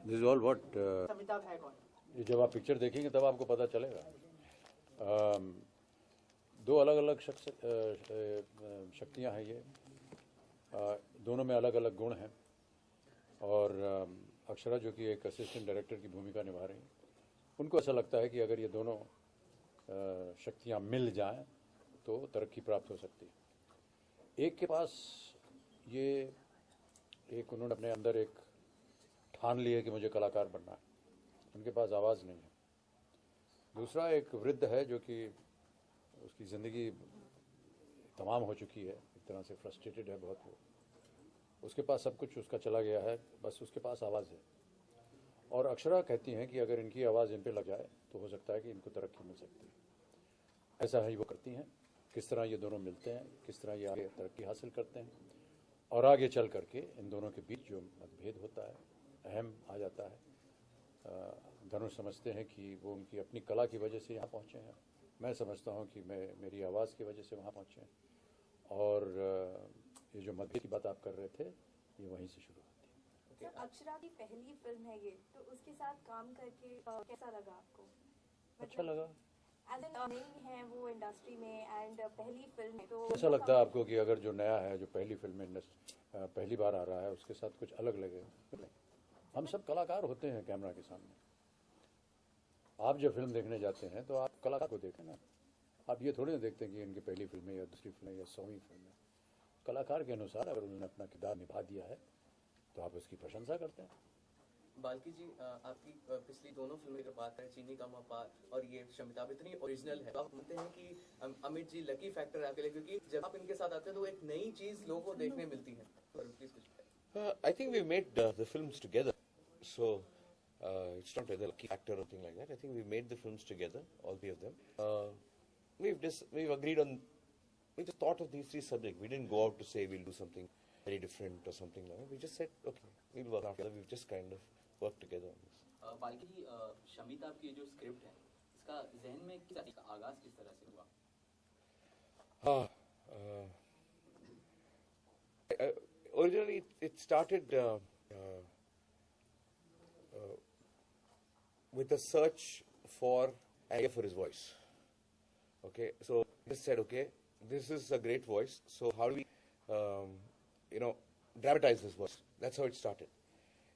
This all what Amitabh है कौन? ये जब आप पिक्चर देखेंगे तब आपको पता चलेगा। दो अलग अलग शक्तियाँ हैं ये, दोनों में अलग अलग गुण हैं। और अक्षरा जो कि एक असिस्टेंट डायरेक्टर की भूमिका निभा रही हैं, उनको ऐसा लगता है कि अगर ये दोनों शक्तियाँ मिल जाएं तो तरक्की प्राप्त हो सकती है। एक के पास ये एक उन्होंने अपने अंदर एक ठान लिया कि मुझे कलाकार बनना है, उनके पास आवाज़ नहीं है। दूसरा एक वृद्ध है जो कि उसकी ज़िंदगी तमाम हो चुकी है, एक तरह से फ्रस्ट्रेटेड है बहुत वो, उसके पास सब कुछ उसका चला गया है, बस उसके पास आवाज़ है। और अक्षरा कहती हैं कि अगर इनकी आवाज़ इन पे लग जाए तो हो सकता है कि इनको तरक्की मिल सकती है। ऐसा ही वो करती हैं। किस तरह ये दोनों मिलते हैं, किस तरह ये आगे तरक्की हासिल करते हैं, और आगे चल करके इन दोनों के बीच जो मतभेद होता है, अहम आ जाता है। दोनों समझते हैं कि वो उनकी अपनी कला की वजह से यहाँ पहुँचे हैं, मैं समझता हूँ कि मैं मेरी आवाज़ की वजह से वहाँ पहुँचे हैं। और ये जो मतभेद की बात आप कर रहे थे, ये वहीं से शुरू होती है। तो अक्षरा की पहली फिल्म है ये, तो उसके साथ काम करके कैसा लगा आपको? अच्छा लगा। नहीं है वो इंडस्ट्री में एंड पहली फिल्म है, तो ऐसा लगता है आपको कि अगर जो नया है, जो पहली फिल्म में पहली बार आ रहा है, उसके साथ कुछ अलग लगे? हम सब कलाकार होते हैं कैमरा के सामने। आप जब फिल्म देखने जाते हैं तो आप कलाकार को देखें ना, आप ये थोड़ी ना देखते हैं कि इनकी पहली फिल्म है या दूसरी फिल्म है या 100वीं फिल्म है। कलाकार के अनुसार अगर उन्होंने अपना किरदार निभा दिया है तो आप उसकी प्रशंसा करते हैं। बाल्की जी, आपकी पिछली दोनों फिल्में की बात है, चीनी का मापा और ये शमिताभ इतनी ओरिजिनल है, तो आप मानते हैं कि अमित जी लकी फैक्टर है आपके लिए, क्योंकि जब आप इनके साथ आते हैं तो एक नई चीज लोगों को देखने मिलती है। प्लीज कुछ I think we made the films together, so it's not a lucky factor or anything like that. I think we made the films together, all three of them. We've agreed on, we just thought of these three subjects. We didn't go out to say we'll do something very different or something like that. We just said, okay, we'll work together. We've just kind of worked together on this. Balki जी, शमिताभ की जो script है, इसका जहन में इसका आगाज किस तरह से हुआ? Originally, it started with a search for an idea for his voice. Okay, so I just said, okay, this is a great voice. So how do we, dramatize this voice? That's how it started.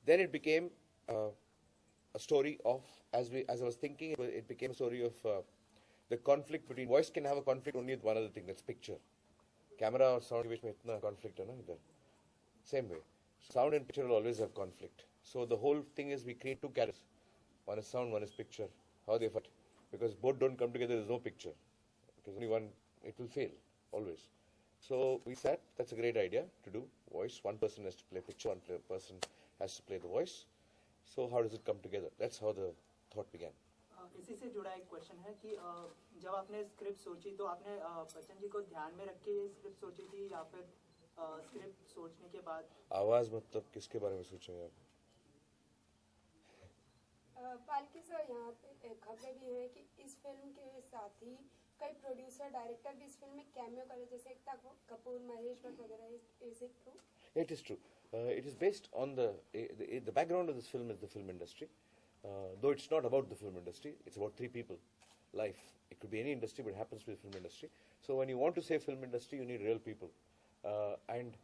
Then it became a story of, as I was thinking, it became a story of the conflict between voice can have a conflict only with one other thing, that's picture. Camera or sound which में इतना conflict है ना इधर. Same way. Sound and picture will always have conflict. So the whole thing is we create two characters. One is sound, one is picture. How they fight. Because both don't come together, there's no picture. Because only one, it will fail, always. So we said, that's a great idea to do. Voice, one person has to play picture, one person has to play the voice. So how does it come together? That's how the thought began. इसी से जुड़ा एक question है कि जब आपने script सोची तो आपने बच्चन जी को ध्यान में रख के ये स्क्रिप्ट सोची थी या फिर स्क्रिप्ट सोचने के बाद? आवाज मतलब किसके बारे में सोचेंगे आप? बाल्की सर, यहाँ पे खबरें भी हैं कि इस फिल्म के साथ ही कई प्रोड्यूसर डायरेक्टर भी इस फिल्म में कैमियो करे, जैसे एकता कपूर, महेश भट्ट वगैरह. Is it true? It is true. It is based on the background of this film is the film industry. Though it's not about the film industry, it's about three people. Life. It could be any industry, but it happens to be the film industry. So when you want to say film industry, you need real people. And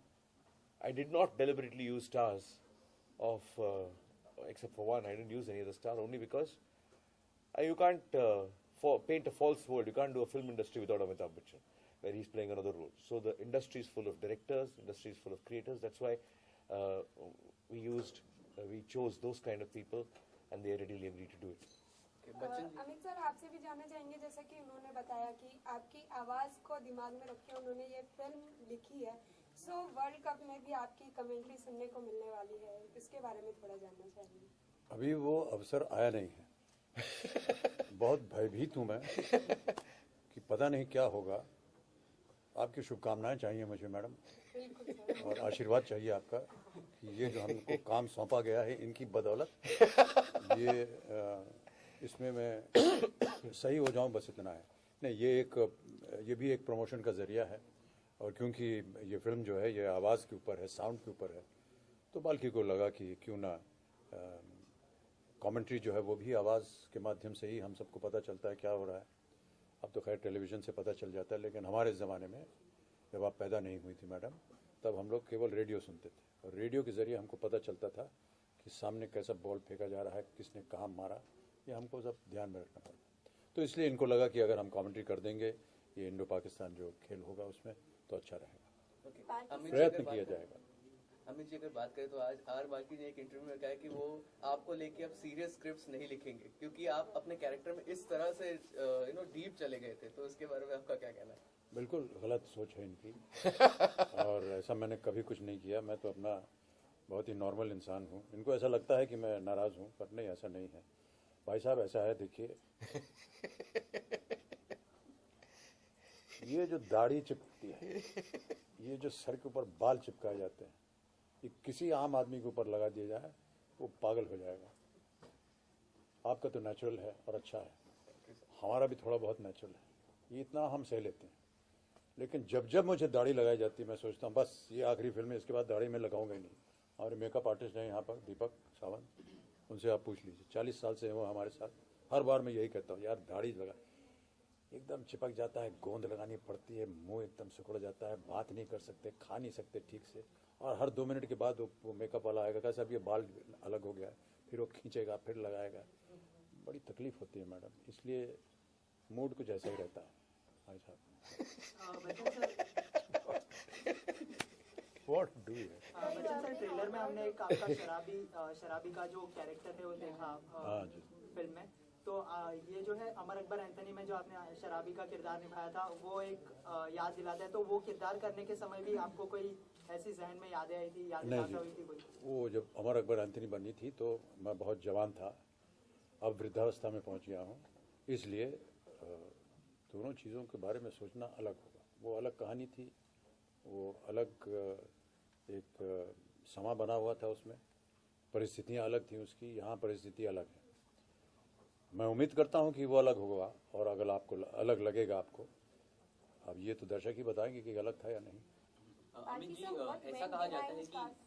I did not deliberately use stars of, except for one, I didn't use any other star, only because you can't paint a false world. You can't do a film industry without Amitabh Bachchan, where he's playing another role. So the industry is full of directors, industry is full of creators. That's why we chose those kind of people, and they readily agreed to do it. Amit sir, आपसे भी जानना चाहेंगे, जैसा कि उन्होंने बताया कि आपकी आवाज को दिमाग में रख के उन्होंने ये फिल्म लिखी है. सो वर्ल्ड कप में भी आपकी कमेंट्री सुनने को मिलने वाली है, इसके बारे में थोड़ा जानना चाहिए. अभी वो अवसर आया नहीं है. बहुत भयभीत हूँ मैं कि पता नहीं क्या होगा. आपकी शुभकामनाएं चाहिए मुझे मैडम, और आशीर्वाद चाहिए आपका कि ये जो हमको काम सौंपा गया है, इनकी बदौलत इसमें मैं सही हो जाऊं, बस इतना है. नहीं, ये भी एक प्रमोशन का जरिया है, और क्योंकि ये फिल्म जो है ये आवाज़ के ऊपर है, साउंड के ऊपर है, तो बाल्की को लगा कि क्यों ना कमेंट्री जो है वो भी आवाज़ के माध्यम से ही हम सबको पता चलता है क्या हो रहा है। अब तो खैर टेलीविज़न से पता चल जाता है, लेकिन हमारे ज़माने में जब आप पैदा नहीं हुई थी मैडम, तब हम लोग केवल रेडियो सुनते थे, और रेडियो के ज़रिए हमको पता चलता था कि सामने कैसा बॉल फेंका जा रहा है, किसने कहाँ मारा, ये हमको सब ध्यान में रखना पड़ता। तो इसलिए इनको लगा कि अगर हम कमेंट्री कर देंगे ये इंडो पाकिस्तान जो खेल होगा उसमें, तो अच्छा रहेगा, ओके। अमित जी प्रयत्न अगर किया बात- जाएगा। अमित जी अगर बात करें तो आज आर बाल्की ने एक इंटरव्यू में कहा है कि वो आपको लेके अब सीरियस स्क्रिप्ट्स नहीं लिखेंगे क्योंकि आप अपने कैरेक्टर में इस तरह से डीप चले गए थे। तो उसके बारे में आपका क्या कहना है? बिल्कुल गलत सोच है इनकी और ऐसा मैंने कभी कुछ नहीं किया। मैं तो अपना बहुत ही नॉर्मल इंसान हूँ। इनको ऐसा लगता है कि मैं नाराज़ हूँ, पर नहीं, ऐसा नहीं है भाई साहब। ऐसा है, देखिए ये जो दाढ़ी चिपकती है, ये जो सर के ऊपर बाल चिपकाए जाते हैं, ये किसी आम आदमी के ऊपर लगा दिया जाए वो पागल हो जाएगा। आपका तो नेचुरल है और अच्छा है, हमारा भी थोड़ा बहुत नेचुरल है, ये इतना हम सह लेते हैं। लेकिन जब जब मुझे दाढ़ी लगाई जाती है मैं सोचता हूँ बस ये आखिरी फिल्म है, इसके बाद दाढ़ी मैं लगाऊंगा ही नहीं। हमारे मेकअप आर्टिस्ट हैं यहाँ पर दीपक सावंत, उनसे आप पूछ लीजिए, 40 साल से हैं वो हमारे साथ। हर बार मैं यही कहता हूँ, यार दाढ़ी लगा, एकदम चिपक जाता है, गोंद लगानी पड़ती है, मुंह एकदम सिकुड़ जाता है, बात नहीं कर सकते, खा नहीं सकते ठीक से, और हर 2 मिनट के बाद वो मेकअप वाला आएगा, कैसा अब ये बाल अलग हो गया है, फिर वो खींचेगा, फिर लगाएगा। बड़ी तकलीफ होती है मैडम, इसलिए मूड कुछ ऐसा ही रहता है भाई साहब। What do you? Bachchan sir, trailer में हमने एक आपका शराबी का जो कैरेक्टर है वो देखा हाँ जी। फिल्म में। तो ये जो है अमर अकबर एंथनी में जो आपने शराबी का किरदार निभाया था वो एक याद दिलाता है। तो वो किरदार करने के समय भी आपको कोई ऐसी जहन में यादें आई थी, यादें नहीं ताज़ा हुई थी जी, कोई? वो जब अमर अकबर एंथनी बनी थी तो मैं बहुत जवान था, अब वृद्धावस्था में पहुंच गया हूं, इसलिए दोनों चीज़ों के बारे में सोचना अलग होगा। वो अलग कहानी थी, वो अलग एक समा बना हुआ था, उसमें परिस्थितियां अलग थी उसकी, यहाँ परिस्थिति अलग है। मैं उम्मीद करता हूं कि वो अलग होगा, और अगर आपको अलग लगेगा आपको, अब ये तो दर्शक ही बताएंगे कि अलग था या नहीं। अमित जी, ऐसा कहा जाता है कि